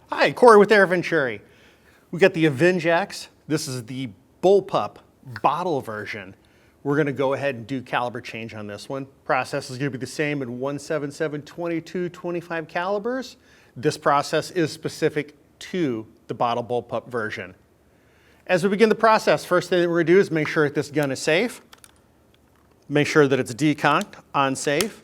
Hi, Cory with AirVenturi. We got the Avenge-X. This is the Bullpup bottle version. We're going to go ahead and do caliber change on this one. Process is going to be the same in 177, 22, 25 calibers. This process is specific to the bottle Bullpup version. As we begin the process, first thing that we're going to do is make sure that this gun is safe. Make sure that it's decocked on safe.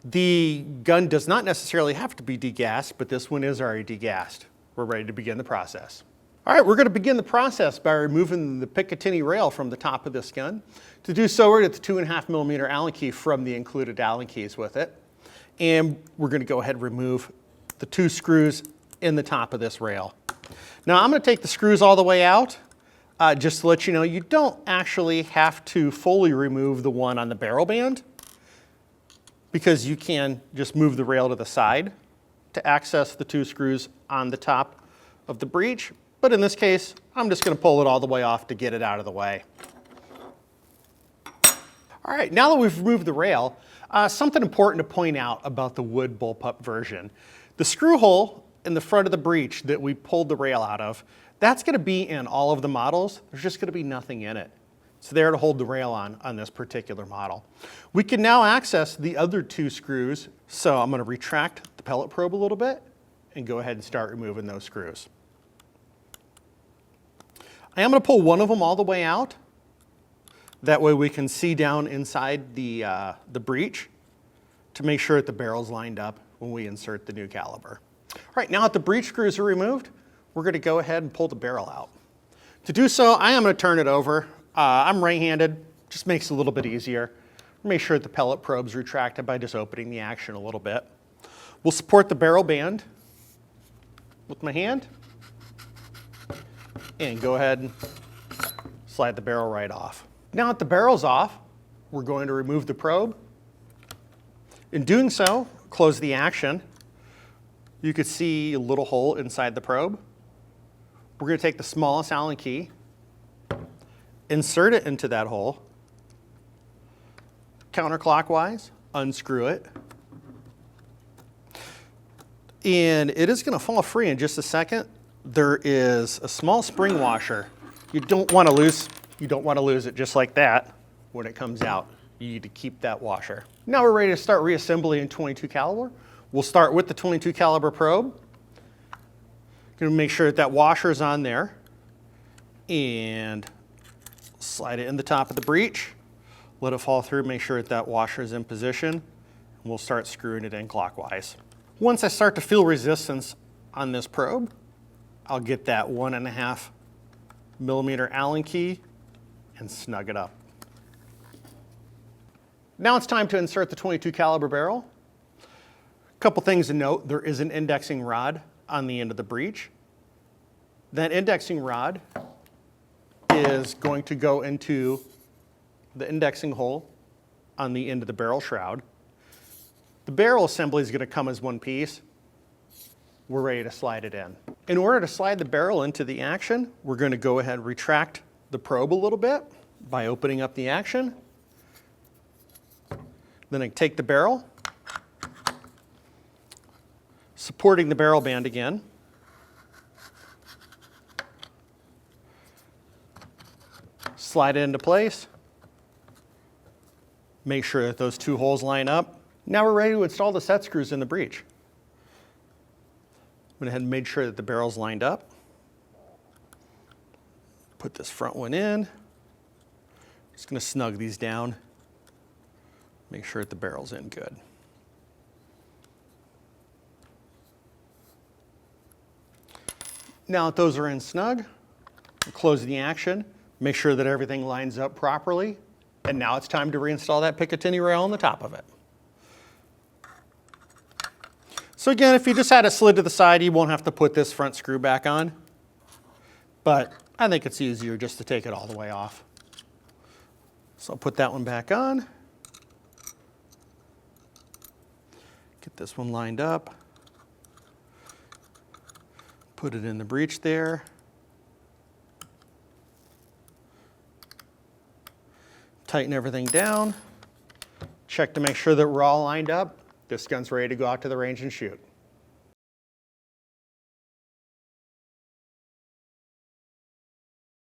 The gun does not necessarily have to be degassed, but this one is already degassed. We're ready to begin the process. All right, we're going to begin the process by removing the Picatinny rail from the top of this gun. To do so, we're going to get the 2.5mm Allen key from the included Allen keys with it. And we're going to go ahead and remove the 2 screws in the top of this rail. Now, I'm going to take the screws all the way out. Just to let you know, you don't actually have to fully remove the one on the barrel band, because you can just move the rail to the side to access the 2 screws on the top of the breech. But in this case, I'm just going to pull it all the way off to get it out of the way. All right, now that we've removed the rail, something important to point out about the wood Bullpup version. The screw hole in the front of the breech that we pulled the rail out of, that's going to be in all of the models. There's just going to be nothing in it. It's there to hold the rail on this particular model. We can now access the other 2 screws, so I'm going to retract the pellet probe a little bit and go ahead and start removing those screws. I am going to pull one of them all the way out. That way we can see down inside the breech to make sure that the barrel's lined up when we insert the new caliber. All right, now that the breech screws are removed, we're going to go ahead and pull the barrel out. To do so, I am going to turn it over. I'm right-handed, just makes it a little bit easier. Make sure that the pellet probe's retracted by just opening the action a little bit. We'll support the barrel band with my hand and go ahead and slide the barrel right off. Now that the barrel's off, we're going to remove the probe. In doing so, close the action. You could see a little hole inside the probe. We're going to take the smallest Allen key, insert it into that hole, counterclockwise, unscrew it, and it is going to fall free in just a second. There is a small spring washer. You don't want to lose it just like that when it comes out. You need to keep that washer. Now we're ready to start reassembly in 22 caliber. We'll start with the 22 caliber probe. Going to make sure that that washer is on there and slide it in the top of the breech, let it fall through, make sure that that washer is in position, and we'll start screwing it in clockwise. Once I start to feel resistance on this probe, I'll get that 1.5mm Allen key and snug it up. Now it's time to insert the 22 caliber barrel. A couple things to note: there is an indexing rod on the end of the breech. That indexing rod is going to go into the indexing hole on the end of the barrel shroud. The barrel assembly is going to come as one piece. We're ready to slide it in. In order to slide the barrel into the action, we're going to go ahead and retract the probe a little bit by opening up the action. Then I take the barrel, supporting the barrel band again. Slide it into place. Make sure that those 2 holes line up. Now we're ready to install the set screws in the breech. Went ahead and made sure that the barrel's lined up. Put this front one in. Just going to snug these down. Make sure that the barrel's in good. Now that those are in snug, we'll close the action. Make sure that everything lines up properly. And now it's time to reinstall that Picatinny rail on the top of it. So again, if you just had it slid to the side, you won't have to put this front screw back on. But I think it's easier just to take it all the way off. So I'll put that one back on. Get this one lined up. Put it in the breech there. Tighten everything down. Check to make sure that we're all lined up. This gun's ready to go out to the range and shoot.